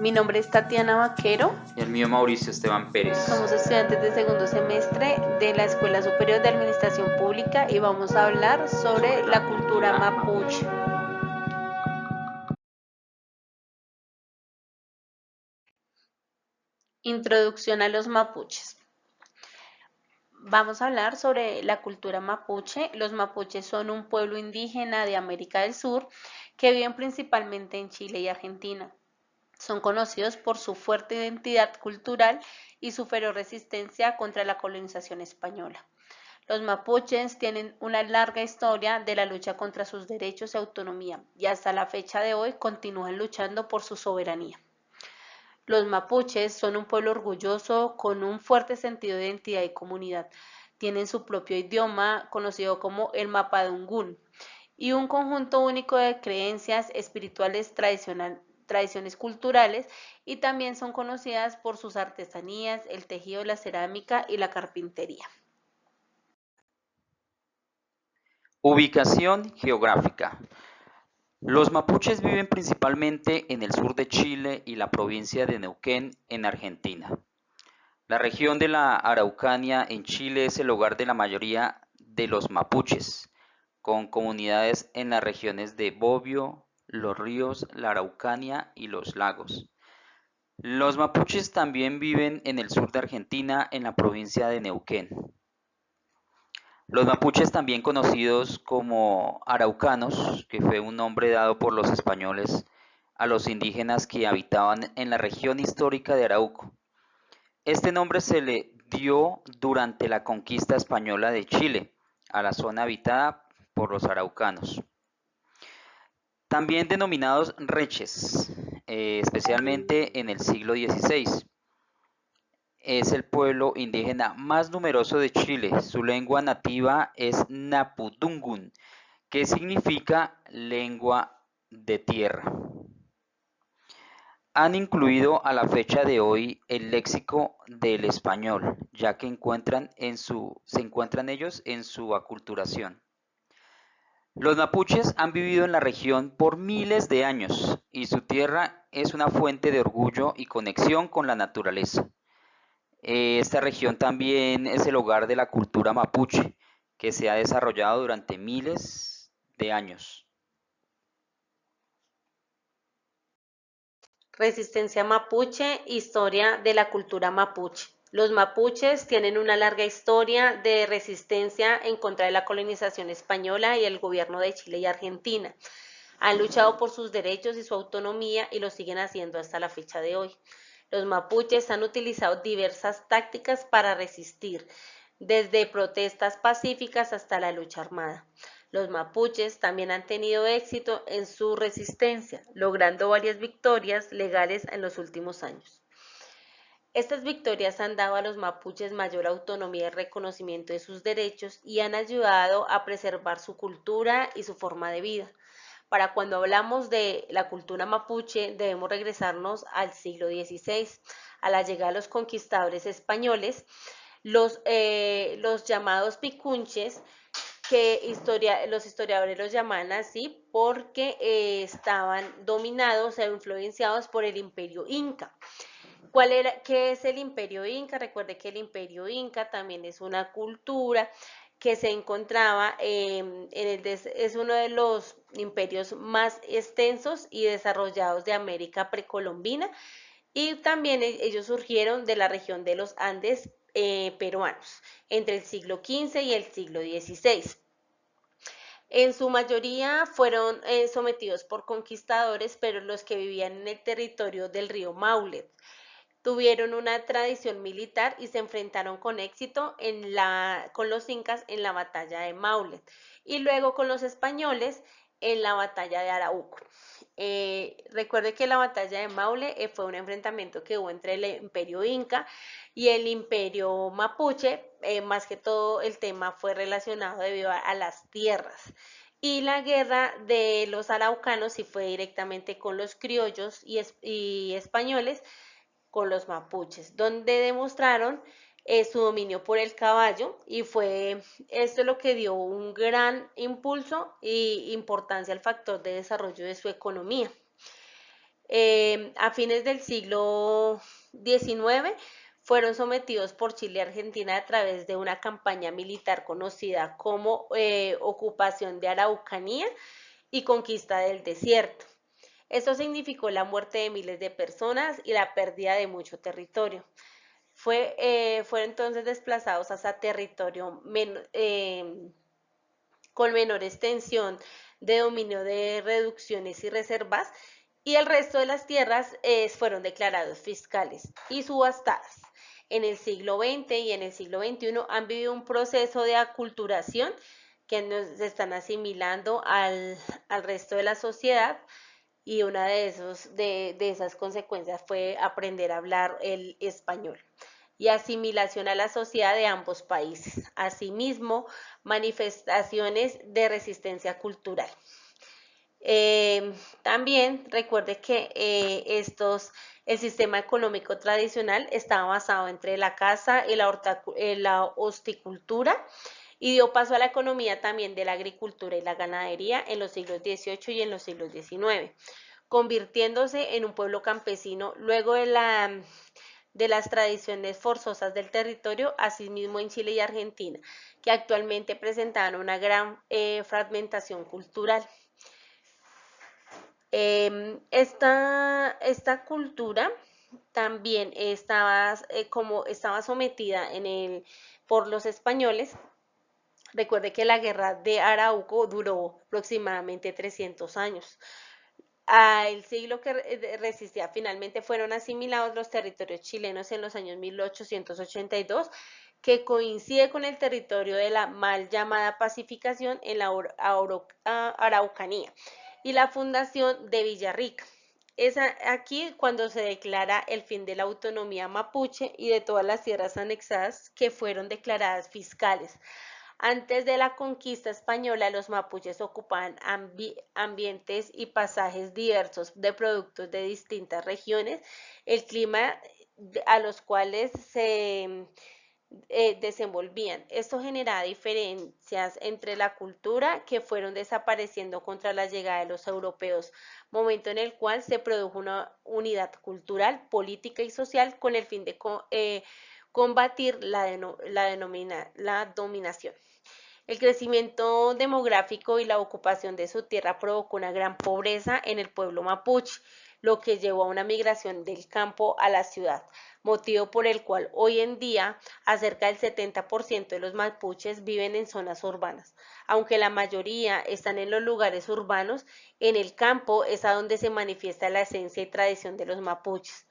Mi nombre es Tatiana Vaquero. Y el mío Mauricio Esteban Pérez. Somos estudiantes de segundo semestre de la Escuela Superior de Administración Pública y vamos a hablar sobre la cultura mapuche. Introducción a los mapuches. Vamos a hablar sobre la cultura mapuche. Los mapuches son un pueblo indígena de América del Sur que viven principalmente en Chile y Argentina. Son conocidos por su fuerte identidad cultural y su feroz resistencia contra la colonización española. Los mapuches tienen una larga historia de la lucha contra sus derechos y autonomía y hasta la fecha de hoy continúan luchando por su soberanía. Los mapuches son un pueblo orgulloso con un fuerte sentido de identidad y comunidad. Tienen su propio idioma conocido como el Mapudungún y un conjunto único de creencias espirituales tradiciones culturales y también son conocidas por sus artesanías, el tejido, la cerámica y la carpintería. Ubicación geográfica. Los mapuches viven principalmente en el sur de Chile y la provincia de Neuquén, en Argentina. La región de la Araucanía en Chile es el hogar de la mayoría de los mapuches, con comunidades en las regiones de Bobbio, Los Ríos, la Araucanía y los lagos. Los mapuches también viven en el sur de Argentina, en la provincia de Neuquén. Los mapuches, también conocidos como araucanos, que fue un nombre dado por los españoles a los indígenas que habitaban en la región histórica de Arauco. Este nombre se le dio durante la conquista española de Chile, a la zona habitada por los araucanos. También denominados reches, especialmente en el siglo XVI. Es el pueblo indígena más numeroso de Chile. Su lengua nativa es Mapudungún, que significa lengua de tierra. Han incluido a la fecha de hoy el léxico del español, ya que se encuentran ellos en su aculturación. Los mapuches han vivido en la región por miles de años y su tierra es una fuente de orgullo y conexión con la naturaleza. Esta región también es el hogar de la cultura mapuche, que se ha desarrollado durante miles de años. Resistencia mapuche, historia de la cultura mapuche. Los mapuches tienen una larga historia de resistencia en contra de la colonización española y el gobierno de Chile y Argentina. Han luchado por sus derechos y su autonomía y lo siguen haciendo hasta la fecha de hoy. Los mapuches han utilizado diversas tácticas para resistir, desde protestas pacíficas hasta la lucha armada. Los mapuches también han tenido éxito en su resistencia, logrando varias victorias legales en los últimos años. Estas victorias han dado a los mapuches mayor autonomía y reconocimiento de sus derechos y han ayudado a preservar su cultura y su forma de vida. Para cuando hablamos de la cultura mapuche, debemos regresarnos al siglo XVI, a la llegada de los conquistadores españoles, los llamados picunches, que los historiadores los llaman así porque estaban dominados e influenciados por el imperio inca. ¿Qué es el imperio inca? Recuerde que el imperio inca también es una cultura que se encontraba es uno de los imperios más extensos y desarrollados de América precolombina y también ellos surgieron de la región de los Andes peruanos entre el siglo XV y el siglo XVI. En su mayoría fueron sometidos por conquistadores, pero los que vivían en el territorio del río Maule. Tuvieron una tradición militar y se enfrentaron con éxito con los incas en la batalla de Maule y luego con los españoles en la batalla de Arauco. Recuerde que la batalla de Maule fue un enfrentamiento que hubo entre el imperio inca y el imperio mapuche, más que todo el tema fue relacionado debido a las tierras. Y la guerra de los araucanos sí fue directamente con los criollos y españoles, con los mapuches, donde demostraron su dominio por el caballo y fue esto lo que dio un gran impulso e importancia al factor de desarrollo de su economía. A fines del siglo XIX fueron sometidos por Chile y Argentina a través de una campaña militar conocida como ocupación de Araucanía y conquista del desierto. Esto significó la muerte de miles de personas y la pérdida de mucho territorio. Fueron entonces desplazados hasta territorio con menor extensión de dominio de reducciones y reservas, y el resto de las tierras fueron declarados fiscales y subastadas. En el siglo XX y en el siglo XXI han vivido un proceso de aculturación que nos están asimilando al resto de la sociedad, y una de esas consecuencias fue aprender a hablar el español y asimilación a la sociedad de ambos países. Asimismo, manifestaciones de resistencia cultural. También recuerde que el sistema económico tradicional estaba basado entre la caza y la horticultura, y dio paso a la economía también de la agricultura y la ganadería en los siglos XVIII y en los siglos XIX, convirtiéndose en un pueblo campesino luego de las tradiciones forzosas del territorio, asimismo en Chile y Argentina, que actualmente presentaban una gran fragmentación cultural. Esta cultura también estaba sometida por los españoles. Recuerde que la guerra de Arauco duró aproximadamente 300 años. El siglo que resistía finalmente fueron asimilados los territorios chilenos en los años 1882, que coincide con el territorio de la mal llamada pacificación en la Araucanía y la fundación de Villarrica. Es aquí cuando se declara el fin de la autonomía mapuche y de todas las tierras anexadas que fueron declaradas fiscales. Antes de la conquista española, los mapuches ocupaban ambientes y pasajes diversos de productos de distintas regiones, el clima a los cuales se desenvolvían. Esto generaba diferencias entre la cultura que fueron desapareciendo contra la llegada de los europeos, momento en el cual se produjo una unidad cultural, política y social con el fin de combatir la dominación. El crecimiento demográfico y la ocupación de su tierra provocó una gran pobreza en el pueblo mapuche, lo que llevó a una migración del campo a la ciudad, motivo por el cual hoy en día acerca del 70% de los mapuches viven en zonas urbanas. Aunque la mayoría están en los lugares urbanos, en el campo es a donde se manifiesta la esencia y tradición de los mapuches.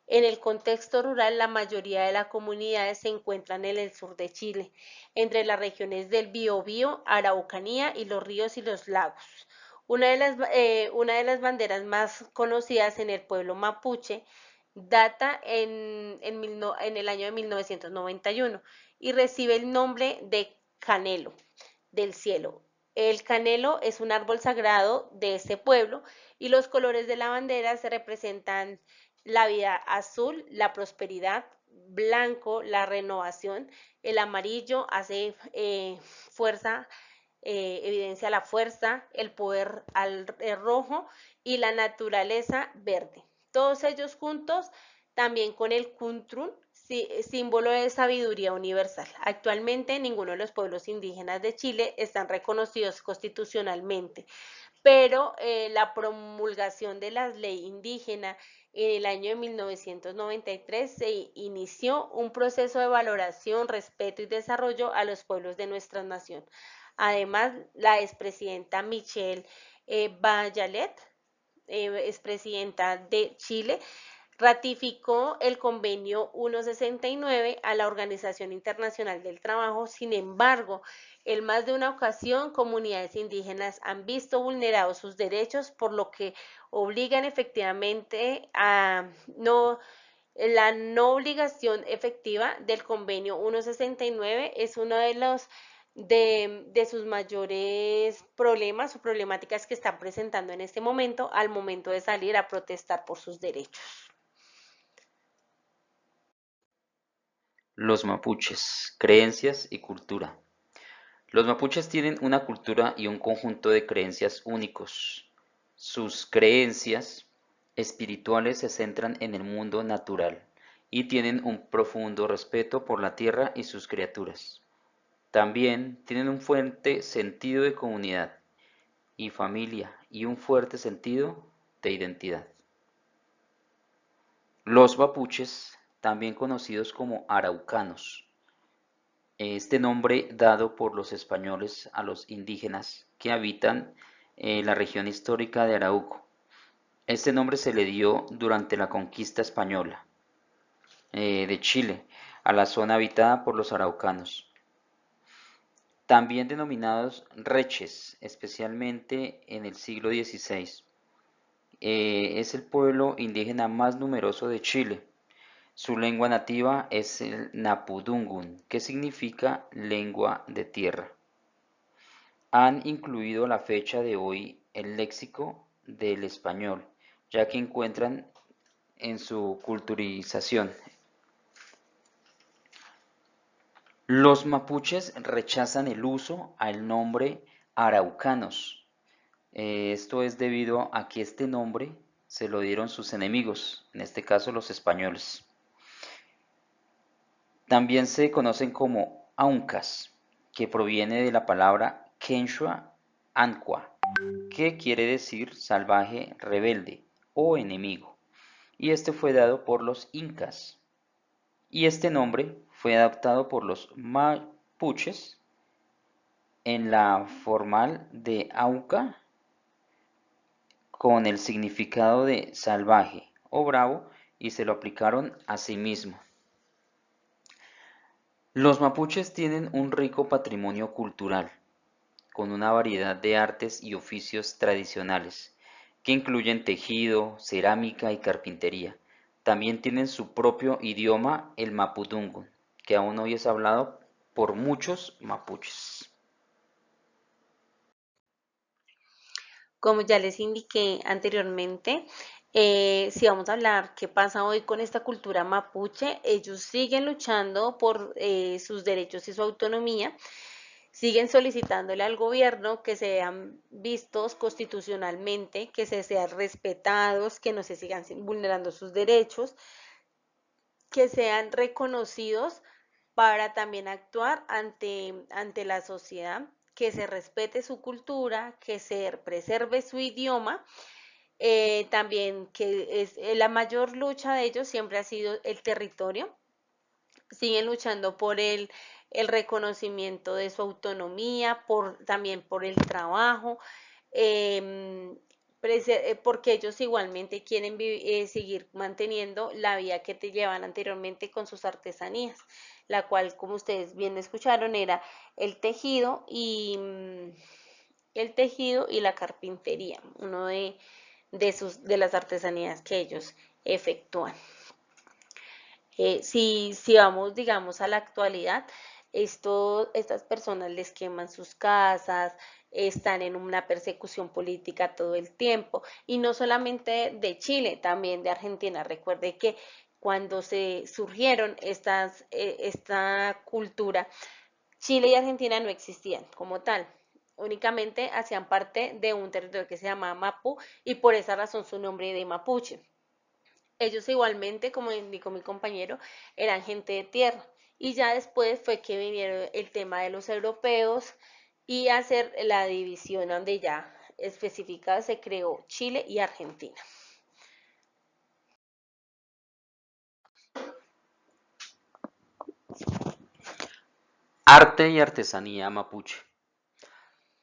En el contexto rural, la mayoría de las comunidades se encuentran en el sur de Chile, entre las regiones del Biobío, Araucanía y los ríos y los lagos. Una de las banderas más conocidas en el pueblo mapuche data en el año de 1991 y recibe el nombre de canelo del cielo. El canelo es un árbol sagrado de este pueblo y los colores de la bandera se representan la vida azul, la prosperidad, blanco, la renovación, el amarillo hace fuerza, evidencia la fuerza, el poder el rojo y la naturaleza verde. Todos ellos juntos, también con el kuntrun, símbolo de sabiduría universal. Actualmente ninguno de los pueblos indígenas de Chile están reconocidos constitucionalmente, pero la promulgación de la ley indígena en el año de 1993 se inició un proceso de valoración, respeto y desarrollo a los pueblos de nuestra nación. Además, la expresidenta Michelle Bachelet, expresidenta de Chile, ratificó el convenio 169 a la Organización Internacional del Trabajo. Sin embargo, en más de una ocasión, comunidades indígenas han visto vulnerados sus derechos, por lo que obligan efectivamente a la no obligación efectiva del convenio 169 es uno de sus mayores problemas o problemáticas que están presentando en este momento al momento de salir a protestar por sus derechos. Los mapuches, creencias y cultura. Los mapuches tienen una cultura y un conjunto de creencias únicos. Sus creencias espirituales se centran en el mundo natural y tienen un profundo respeto por la tierra y sus criaturas. También tienen un fuerte sentido de comunidad y familia y un fuerte sentido de identidad. Los mapuches, también conocidos como araucanos, este nombre dado por los españoles a los indígenas que habitan la región histórica de Arauco. Este nombre se le dio durante la conquista española de Chile a la zona habitada por los araucanos, también denominados reches, especialmente en el siglo XVI. Es el pueblo indígena más numeroso de Chile. Su lengua nativa es el Napudungun, que significa lengua de tierra. Han incluido la fecha de hoy el léxico del español, ya que encuentran en su culturización. Los mapuches rechazan el uso al nombre araucanos. Esto es debido a que este nombre se lo dieron sus enemigos, en este caso los españoles. También se conocen como auncas, que proviene de la palabra quechua ancua, que quiere decir salvaje, rebelde o enemigo, y este fue dado por los incas. Y este nombre fue adoptado por los mapuches en la formal de auca con el significado de salvaje o bravo y se lo aplicaron a sí mismo. Los mapuches tienen un rico patrimonio cultural, con una variedad de artes y oficios tradicionales, que incluyen tejido, cerámica y carpintería. También tienen su propio idioma, el mapudungun, que aún hoy es hablado por muchos mapuches. Como ya les indiqué anteriormente, si vamos a hablar qué pasa hoy con esta cultura mapuche, ellos siguen luchando por sus derechos y su autonomía, siguen solicitándole al gobierno que sean vistos constitucionalmente, que se sean respetados, que no se sigan vulnerando sus derechos, que sean reconocidos para también actuar ante la sociedad, que se respete su cultura, que se preserve su idioma. También que es la mayor lucha de ellos siempre ha sido el territorio. Siguen luchando por el reconocimiento de su autonomía, también por el trabajo, eh, porque ellos igualmente quieren seguir manteniendo la vida que te llevan anteriormente con sus artesanías, la cual, como ustedes bien escucharon, era el tejido y el tejido y la carpintería, uno de las artesanías que ellos efectúan. Si vamos, digamos, a la actualidad, estas personas les queman sus casas, están en una persecución política todo el tiempo, y no solamente de Chile, también de Argentina. Recuerde que cuando se surgieron esta cultura, Chile y Argentina no existían como tal. Únicamente hacían parte de un territorio que se llama Mapu y por esa razón su nombre de Mapuche. Ellos igualmente, como indicó mi compañero, eran gente de tierra. Y ya después fue que vinieron el tema de los europeos y hacer la división donde ya especificado se creó Chile y Argentina. Arte y artesanía mapuche.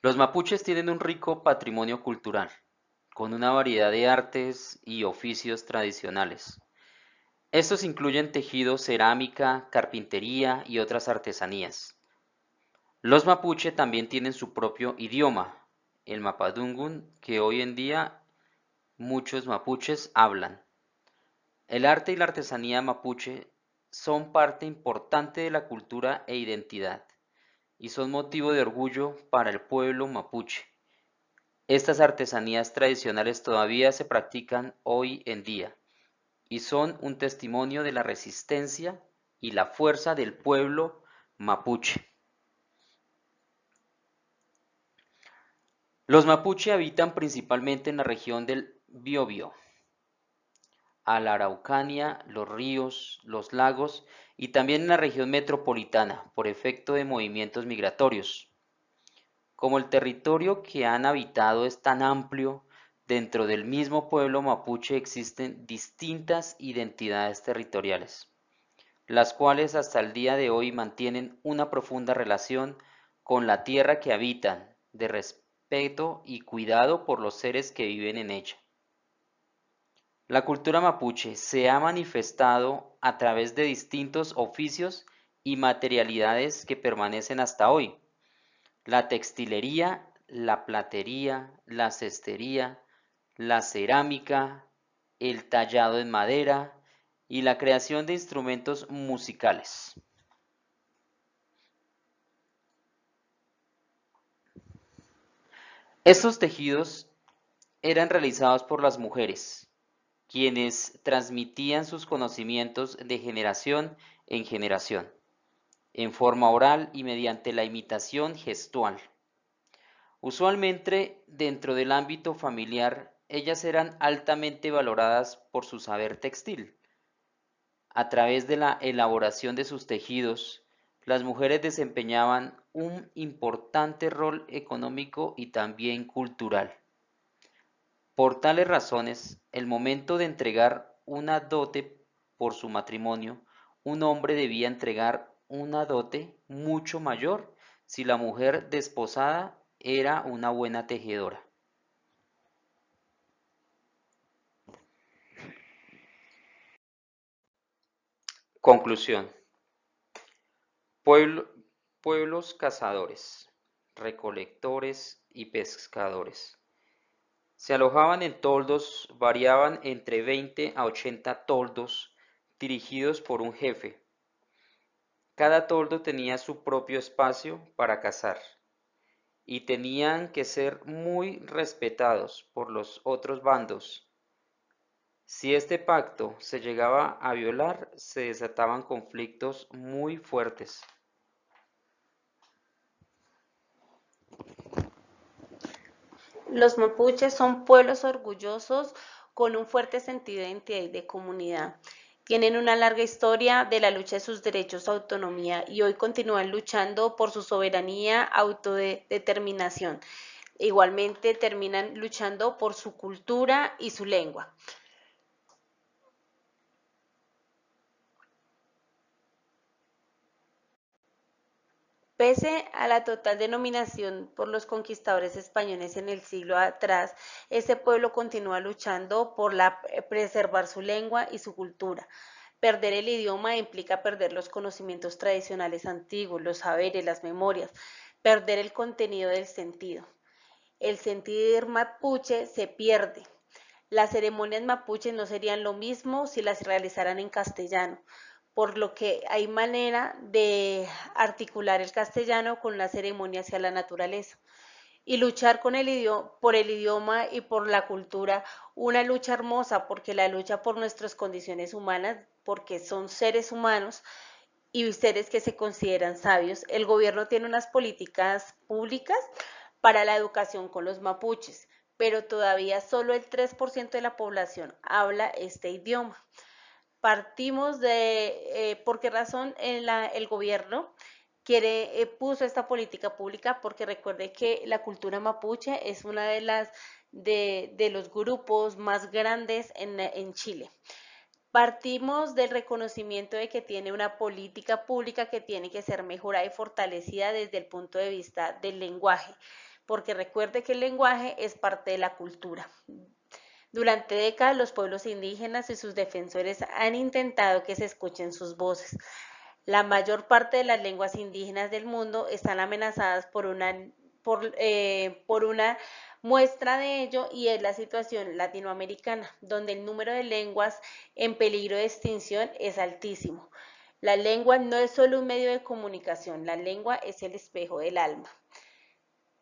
Los mapuches tienen un rico patrimonio cultural, con una variedad de artes y oficios tradicionales. Estos incluyen tejido, cerámica, carpintería y otras artesanías. Los mapuche también tienen su propio idioma, el mapadungun, que hoy en día muchos mapuches hablan. El arte y la artesanía mapuche son parte importante de la cultura e identidad y son motivo de orgullo para el pueblo mapuche. Estas artesanías tradicionales todavía se practican hoy en día y son un testimonio de la resistencia y la fuerza del pueblo mapuche. Los mapuche habitan principalmente en la región del Biobío, a la Araucanía, los ríos, los lagos y también en la región metropolitana por efecto de movimientos migratorios. Como el territorio que han habitado es tan amplio, dentro del mismo pueblo mapuche existen distintas identidades territoriales, las cuales hasta el día de hoy mantienen una profunda relación con la tierra que habitan, de respeto y cuidado por los seres que viven en ella. La cultura mapuche se ha manifestado a través de distintos oficios y materialidades que permanecen hasta hoy: la textilería, la platería, la cestería, la cerámica, el tallado en madera y la creación de instrumentos musicales. Estos tejidos eran realizados por las mujeres, quienes transmitían sus conocimientos de generación en generación, en forma oral y mediante la imitación gestual. Usualmente, dentro del ámbito familiar, ellas eran altamente valoradas por su saber textil. A través de la elaboración de sus tejidos, las mujeres desempeñaban un importante rol económico y también cultural. Por tales razones, el momento de entregar una dote por su matrimonio, un hombre debía entregar una dote mucho mayor si la mujer desposada era una buena tejedora. Conclusión. Pueblo- pueblos cazadores, recolectores y pescadores. Se alojaban en toldos, variaban entre 20 a 80 toldos, dirigidos por un jefe. Cada toldo tenía su propio espacio para cazar y tenían que ser muy respetados por los otros bandos. Si este pacto se llegaba a violar, se desataban conflictos muy fuertes. Los mapuches son pueblos orgullosos con un fuerte sentido de identidad y de comunidad. Tienen una larga historia de la lucha de sus derechos a autonomía y hoy continúan luchando por su soberanía, autodeterminación. Igualmente terminan luchando por su cultura y su lengua. Pese a la total denominación por los conquistadores españoles en el siglo atrás, este pueblo continúa luchando por preservar su lengua y su cultura. Perder el idioma implica perder los conocimientos tradicionales antiguos, los saberes, las memorias, perder el contenido del sentido. El sentir mapuche se pierde. Las ceremonias mapuches no serían lo mismo si las realizaran en castellano, por lo que hay manera de articular el castellano con la ceremonia hacia la naturaleza y luchar por el idioma y por la cultura, una lucha hermosa porque la lucha por nuestras condiciones humanas, porque son seres humanos y seres que se consideran sabios. El gobierno tiene unas políticas públicas para la educación con los mapuches, pero todavía solo el 3% de la población habla este idioma. Partimos de por qué razón el gobierno puso esta política pública, porque recuerde que la cultura mapuche es una de los grupos más grandes en Chile. Partimos del reconocimiento de que tiene una política pública que tiene que ser mejorada y fortalecida desde el punto de vista del lenguaje, porque recuerde que el lenguaje es parte de la cultura. Durante décadas los pueblos indígenas y sus defensores han intentado que se escuchen sus voces. La mayor parte de las lenguas indígenas del mundo están amenazadas por una muestra de ello, y es la situación latinoamericana, donde el número de lenguas en peligro de extinción es altísimo. La lengua no es solo un medio de comunicación, la lengua es el espejo del alma.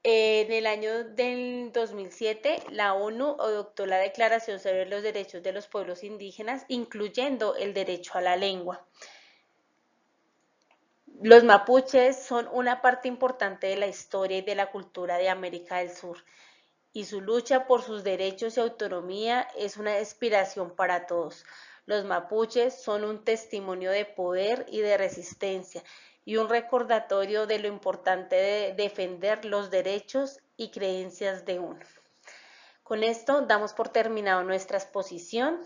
En el año del 2007, la ONU adoptó la Declaración sobre los Derechos de los Pueblos Indígenas, incluyendo el derecho a la lengua. Los mapuches son una parte importante de la historia y de la cultura de América del Sur, y su lucha por sus derechos y autonomía es una inspiración para todos. Los mapuches son un testimonio de poder y de resistencia y un recordatorio de lo importante de defender los derechos y creencias de uno. Con esto damos por terminado nuestra exposición.